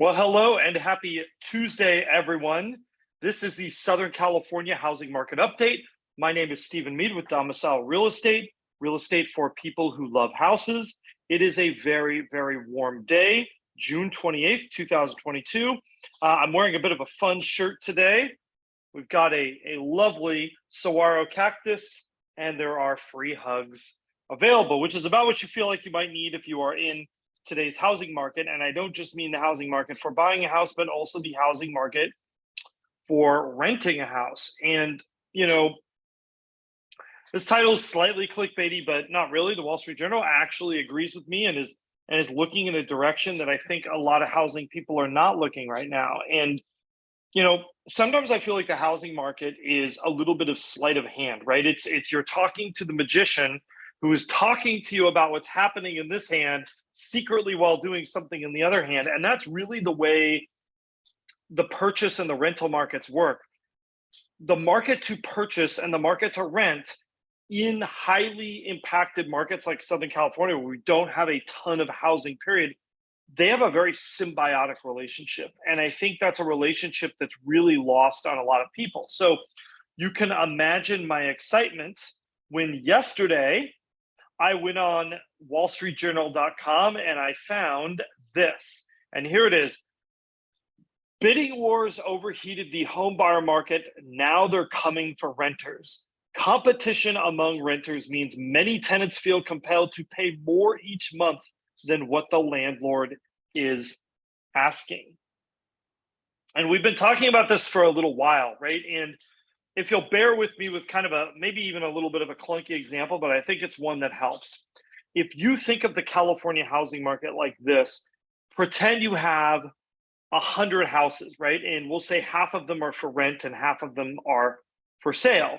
Well, hello and happy Tuesday, everyone. This is the Southern California Housing Market Update. My name is Stephen Meade with Domicile Real Estate for people who love houses. It is a very, very warm day, June 28th, 2022. I'm wearing a bit of a fun shirt today. We've got a lovely saguaro cactus, and there are free hugs available, which is about what you feel like you might need if you are in today's housing market. And I don't just mean the housing market for buying a house, but also the housing market for renting a house. And, this title is slightly clickbaity, but not really. The Wall Street Journal actually agrees with me and is looking in a direction that I think a lot of housing people are not looking right now. And, sometimes I feel like the housing market is a little bit of sleight of hand, right? It's you're talking to the magician who is talking to you about what's happening in this hand secretly while doing something in the other hand. And that's really the way the purchase and the rental markets work. The market to purchase and the market to rent in highly impacted markets like Southern California, where we don't have a ton of housing, period, they have a very symbiotic relationship. And I think that's a relationship that's really lost on a lot of people. So you can imagine my excitement when yesterday I went on wallstreetjournal.com and I found this. And here it is. Bidding wars overheated the home buyer market. Now they're coming for renters. Competition among renters means many tenants feel compelled to pay more each month than what the landlord is asking. And we've been talking about this for a little while, right? And if you'll bear with me with kind of maybe even a little bit of a clunky example, but I think it's one that helps. If you think of the California housing market like this, pretend you have 100 houses, right? And we'll say half of them are for rent and half of them are for sale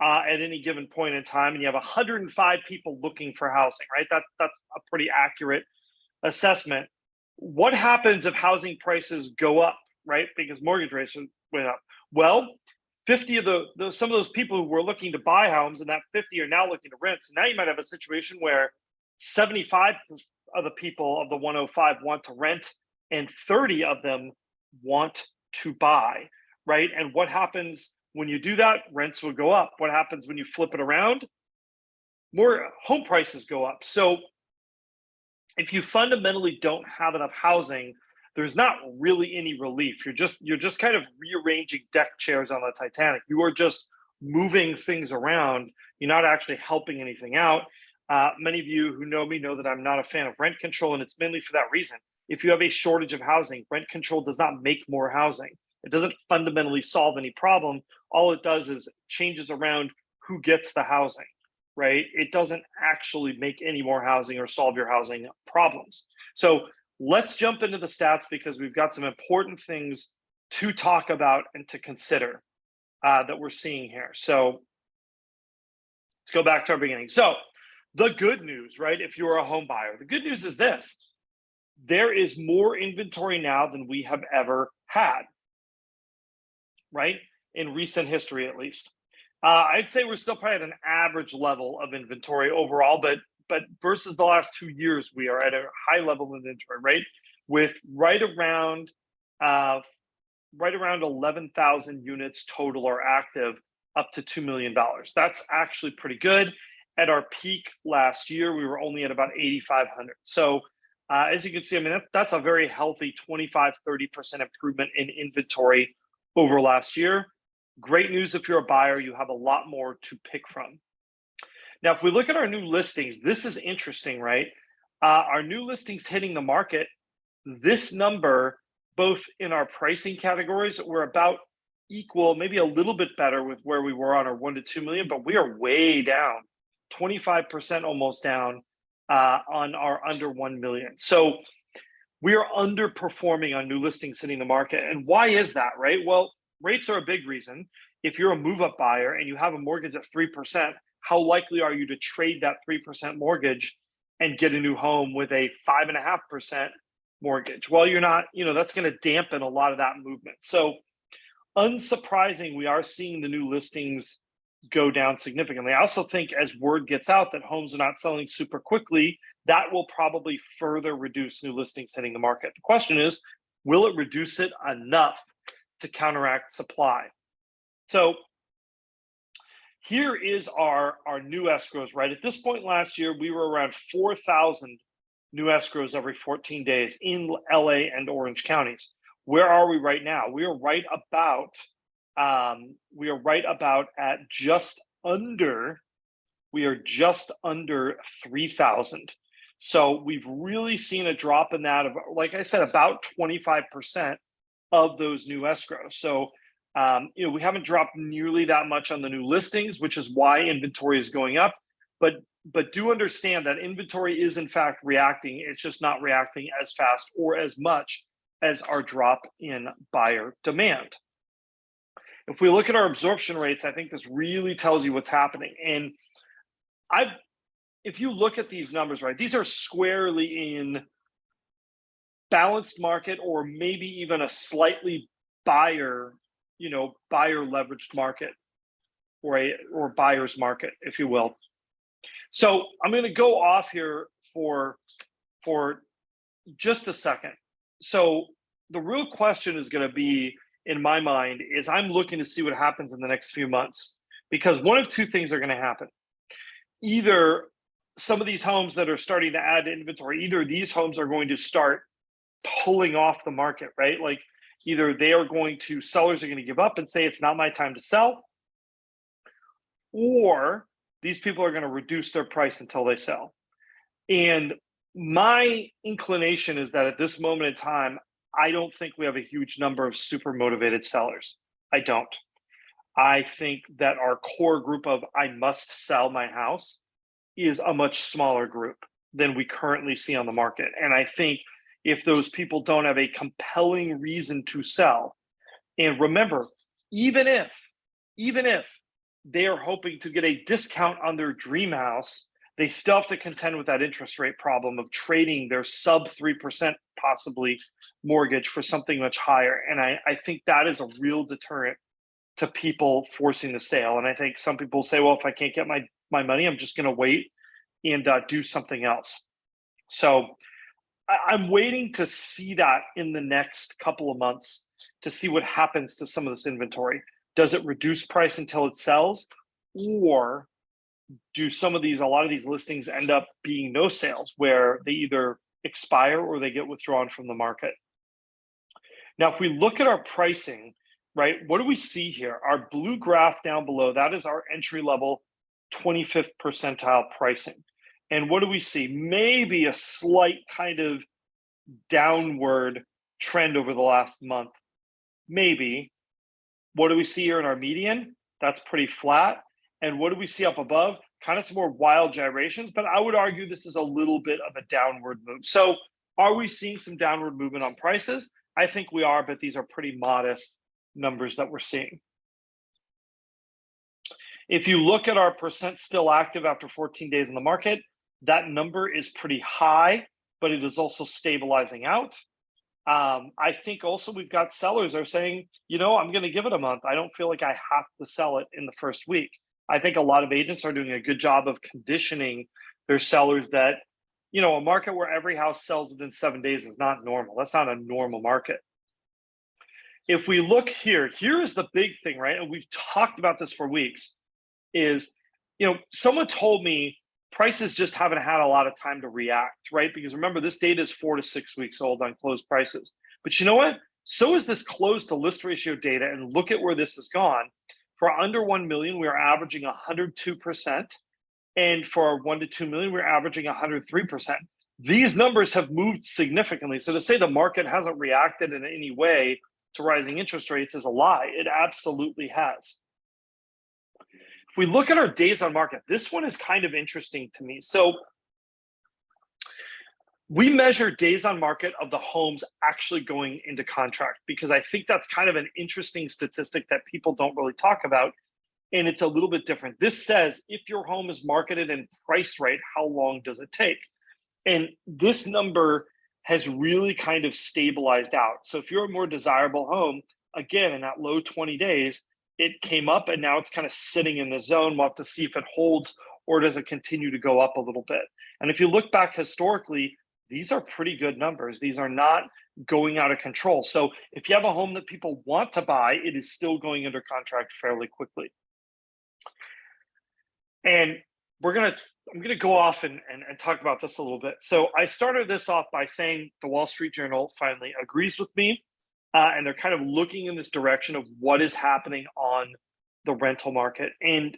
at any given point in time. And you have 105 people looking for housing, right? That's a pretty accurate assessment. What happens if housing prices go up, right? Because mortgage rates went up. Well, 50 of some of those people who were looking to buy homes and that 50 are now looking to rent. So now you might have a situation where 75 of the people of the 105 want to rent and 30 of them want to buy, right? And what happens when you do that? Rents will go up. What happens when you flip it around? More home prices go up. So if you fundamentally don't have enough housing, there's not really any relief. You're just kind of rearranging deck chairs on the Titanic. You are just moving things around. You're not actually helping anything out. Many of you who know me know that I'm not a fan of rent control, and it's mainly for that reason. If you have a shortage of housing, rent control does not make more housing. It doesn't fundamentally solve any problem. All it does is changes around who gets the housing, right? It doesn't actually make any more housing or solve your housing problems. So let's jump into the stats because we've got some important things to talk about and to consider that we're seeing here. So let's go back to our beginning. So the good news, right? If you're a home buyer, the good news is this: there is more inventory now than we have ever had, right? In recent history, at least. I'd say we're still probably at an average level of inventory overall, but versus the last 2 years, we are at a high level of inventory, right? With right around 11,000 units total are active, up to $2 million. That's actually pretty good. At our peak last year, we were only at about 8,500. So as you can see, I mean, that's a very healthy 25, 30% improvement in inventory over last year. Great news if you're a buyer, you have a lot more to pick from. Now, if we look at our new listings, this is interesting, right? Our new listings hitting the market, this number, both in our pricing categories, we're about equal, maybe a little bit better with where we were on our 1 to 2 million, but we are way down, 25% almost down on our under 1 million. So we are underperforming on new listings hitting the market. And why is that, right? Well, rates are a big reason. If you're a move-up buyer and you have a mortgage at 3%, how likely are you to trade that 3% mortgage and get a new home with a 5.5% mortgage? Well, you're not, that's going to dampen a lot of that movement. So unsurprising, we are seeing the new listings go down significantly. I also think as word gets out that homes are not selling super quickly, that will probably further reduce new listings hitting the market. The question is, Will it reduce it enough to counteract supply? So here is our new escrows, right? At this point last year, we were around 4,000 new escrows every 14 days in LA and Orange counties. Where are we right now? We are right about at just under 3,000. So we've really seen a drop in that of, like I said, about 25% of those new escrows. So we haven't dropped nearly that much on the new listings, which is why inventory is going up. But do understand that inventory is in fact reacting. It's just not reacting as fast or as much as our drop in buyer demand. If we look at our absorption rates, I think this really tells you what's happening. And if you look at these numbers, right, these are squarely in balanced market or maybe even a slightly buyer leveraged market or buyer's market, if you will. So I'm going to go off here for just a second. So the real question is going to be, in my mind, is I'm looking to see what happens in the next few months, because one of two things are going to happen. Either some of these homes that are starting to add to inventory, either these homes are going to start pulling off the market, right? Like either sellers are going to give up and say, it's not my time to sell, or these people are going to reduce their price until they sell. And my inclination is that at this moment in time, I don't think we have a huge number of super motivated sellers. I don't. I think that our core group of I must sell my house is a much smaller group than we currently see on the market. And I think if those people don't have a compelling reason to sell, and remember, even if they are hoping to get a discount on their dream house, they still have to contend with that interest rate problem of trading their sub 3% possibly mortgage for something much higher. And I think that is a real deterrent to people forcing the sale. And I think some people say, well, if I can't get my money, I'm just going to wait and do something else. So I'm waiting to see that in the next couple of months to see what happens to some of this inventory. Does it reduce price until it sells? Or do a lot of these listings end up being no sales, where they either expire or they get withdrawn from the market? Now, if we look at our pricing, right, what do we see here? Our blue graph down below, that is our entry level 25th percentile pricing. And what do we see? Maybe a slight kind of downward trend over the last month. Maybe. What do we see here in our median? That's pretty flat. And what do we see up above? Kind of some more wild gyrations, but I would argue this is a little bit of a downward move. So are we seeing some downward movement on prices? I think we are, but these are pretty modest numbers that we're seeing. If you look at our percent still active after 14 days in the market, that number is pretty high, but it is also stabilizing out. I think also we've got sellers that are saying, I'm going to give it a month. I don't feel like I have to sell it in the first week. I think a lot of agents are doing a good job of conditioning their sellers that, a market where every house sells within 7 days is not normal. That's not a normal market. If we look here is the big thing, right? And we've talked about this for weeks, is, someone told me prices just haven't had a lot of time to react, right? Because remember, this data is 4 to 6 weeks old on closed prices. But you know what? So is this close to list ratio data, and look at where this has gone. For under 1 million, we are averaging 102%. And for 1 to 2 million, we're averaging 103%. These numbers have moved significantly. So to say the market hasn't reacted in any way to rising interest rates is a lie. It absolutely has. If we look at our days on market, this one is kind of interesting to me. So we measure days on market of the homes actually going into contract, because I think that's kind of an interesting statistic that people don't really talk about. And it's a little bit different. This says if your home is marketed and priced right, how long does it take? And this number has really kind of stabilized out. So if you're a more desirable home, again, in that low 20 days, it came up and now it's kind of sitting in the zone. We'll have to see if it holds or does it continue to go up a little bit. And if you look back historically, these are pretty good numbers. These are not going out of control. So if you have a home that people want to buy, it is still going under contract fairly quickly. And I'm gonna go off and talk about this a little bit. So I started this off by saying the Wall Street Journal finally agrees with me, and they're kind of looking in this direction of what is happening on the rental market. And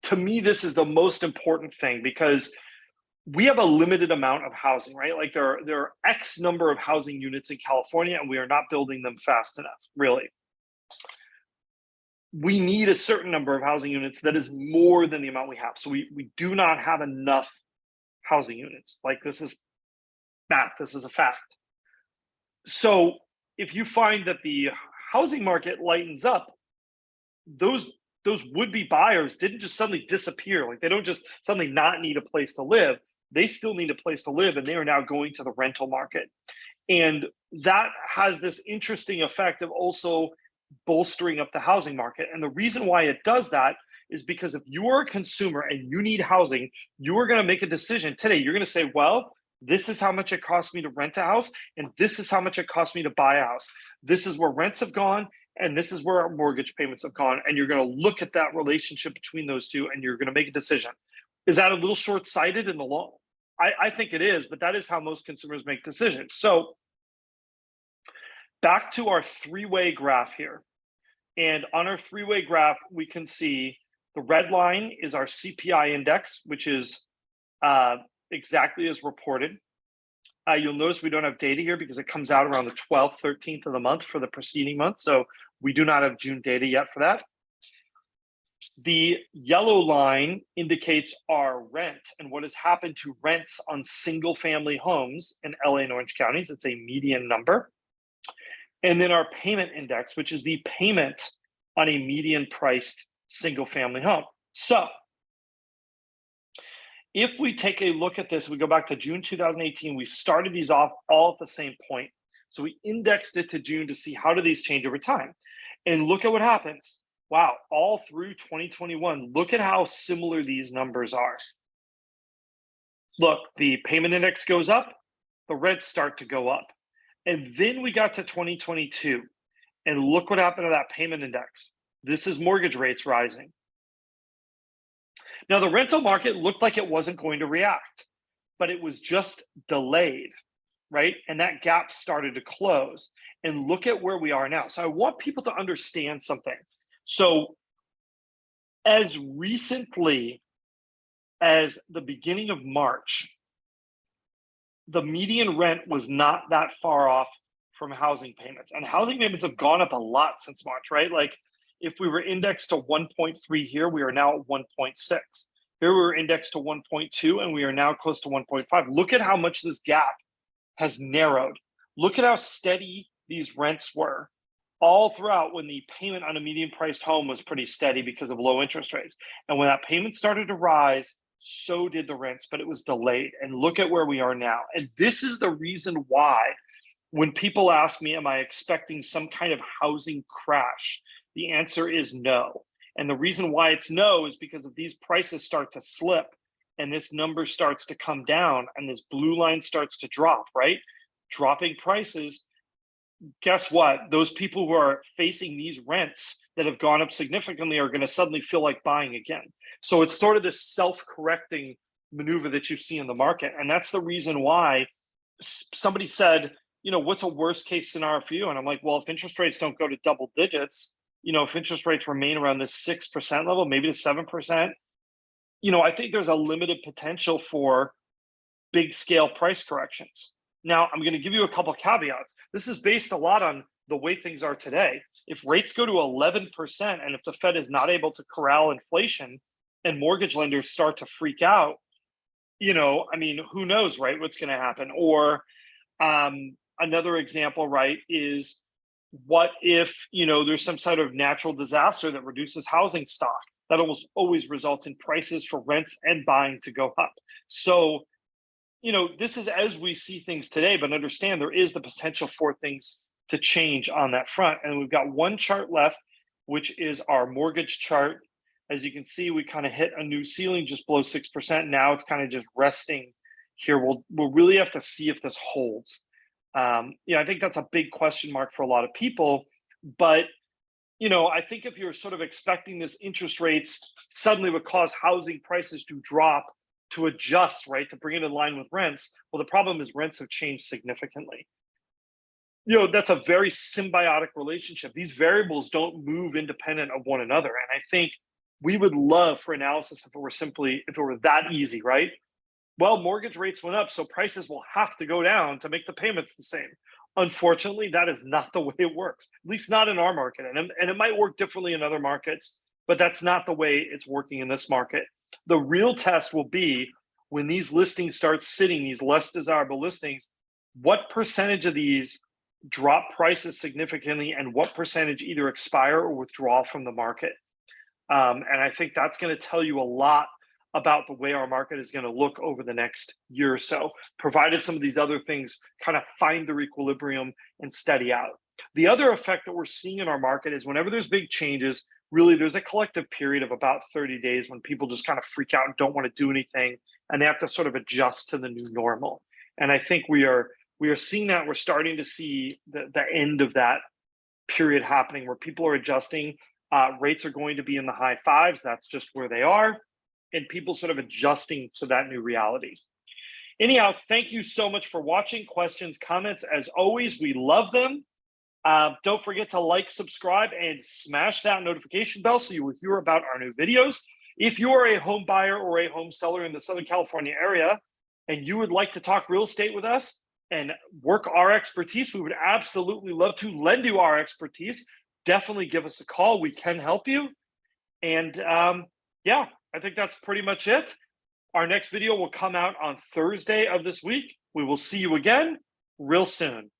to me, this is the most important thing because we have a limited amount of housing, right? Like there are X number of housing units in California, and we are not building them fast enough, really. We need a certain number of housing units that is more than the amount we have. So we do not have enough housing units. Like this is math, this is a fact. So if you find that the housing market lightens up, those would-be buyers didn't just suddenly disappear. Like they don't just suddenly not need a place to live. They still need a place to live, and they are now going to the rental market. And that has this interesting effect of also bolstering up the housing market. And the reason why it does that is because if you are a consumer and you need housing, you are going to make a decision today. You're going to say, well, this is how much it costs me to rent a house, and this is how much it costs me to buy a house. This is where rents have gone, and this is where our mortgage payments have gone. And you're going to look at that relationship between those two, and you're going to make a decision. Is that a little short-sighted in the long? I think it is, but that is how most consumers make decisions. So back to our three-way graph here. And on our three-way graph, we can see the red line is our CPI index, which is exactly as reported. You'll notice we don't have data here because it comes out around the 12th, 13th of the month for the preceding month. So we do not have June data yet for that. The yellow line indicates our rent and what has happened to rents on single family homes in LA and Orange counties. It's a median number. And then our payment index, which is the payment on a median priced single family home. So if we take a look at this, we go back to June 2018, we started these off all at the same point. So we indexed it to June to see how do these change over time. And look at what happens. Wow, all through 2021, look at how similar these numbers are. Look, the payment index goes up, the rents start to go up. And then we got to 2022, and look what happened to that payment index. This is mortgage rates rising. Now, the rental market looked like it wasn't going to react, but it was just delayed, right? And that gap started to close. And look at where we are now. So I want people to understand something. So as recently as the beginning of March, the median rent was not that far off from housing payments. And housing payments have gone up a lot since March, right? Like if we were indexed to 1.3 here, we are now at 1.6. Here we were indexed to 1.2 and we are now close to 1.5. Look at how much this gap has narrowed. Look at how steady these rents were all throughout when the payment on a median priced home was pretty steady because of low interest rates. And when that payment started to rise, so did the rents, but it was delayed. And look at where we are now. And this is the reason why when people ask me, am I expecting some kind of housing crash? The answer is no. And the reason why it's no is because if these prices start to slip and this number starts to come down and this blue line starts to drop, right? Dropping prices, guess what? Those people who are facing these rents that have gone up significantly are going to suddenly feel like buying again. So it's sort of this self-correcting maneuver that you see in the market. And that's the reason why somebody said, you know, what's a worst case scenario for you? And I'm like, well, if interest rates don't go to double digits, you know, if interest rates remain around this 6% level, maybe the 7%, you know, I think there's a limited potential for big scale price corrections. Now, I'm going to give you a couple of caveats. This is based a lot on the way things are today. If rates go to 11%, and if the Fed is not able to corral inflation and mortgage lenders start to freak out, you know, I mean, who knows, right, what's going to happen? Or another example, right, is what if, you know, there's some sort of natural disaster that reduces housing stock? That almost always results in prices for rents and buying to go up. So, you know, this is as we see things today, but understand there is the potential for things to change on that front. And we've got one chart left, which is our mortgage chart. As you can see, we kind of hit a new ceiling just below 6%. Now it's kind of just resting here. We'll really have to see if this holds. I think that's a big question mark for a lot of people. But I think if you're sort of expecting this interest rates suddenly would cause housing prices to drop, to adjust, right, to bring it in line with rents. Well, the problem is rents have changed significantly. That's a very symbiotic relationship. These variables don't move independent of one another. And I think we would love for analysis if it were that easy, right? Well, mortgage rates went up, so prices will have to go down to make the payments the same. Unfortunately, that is not the way it works, at least not in our market. And it might work differently in other markets, but that's not the way it's working in this market. The real test will be when these listings start sitting, these less desirable listings, what percentage of these drop prices significantly and what percentage either expire or withdraw from the market. And I think that's going to tell you a lot about the way our market is going to look over the next year or so, provided some of these other things kind of find their equilibrium and steady out. The other effect that we're seeing in our market is whenever there's big changes, really there's a collective period of about 30 days when people just kind of freak out and don't want to do anything, and they have to sort of adjust to the new normal. And I think we are seeing that. We're starting to see the end of that period happening where people are adjusting. Rates are going to be in the high fives. That's just where they are. And people sort of adjusting to that new reality. Anyhow, thank you so much for watching. Questions, comments, as always, we love them. Don't forget to like, subscribe, and smash that notification bell so you will hear about our new videos. If you are a home buyer or a home seller in the Southern California area and you would like to talk real estate with us and work our expertise, we would absolutely love to lend you our expertise. Definitely give us a call. We can help you. And yeah, I think that's pretty much it. Our next video will come out on Thursday of this week. We will see you again real soon.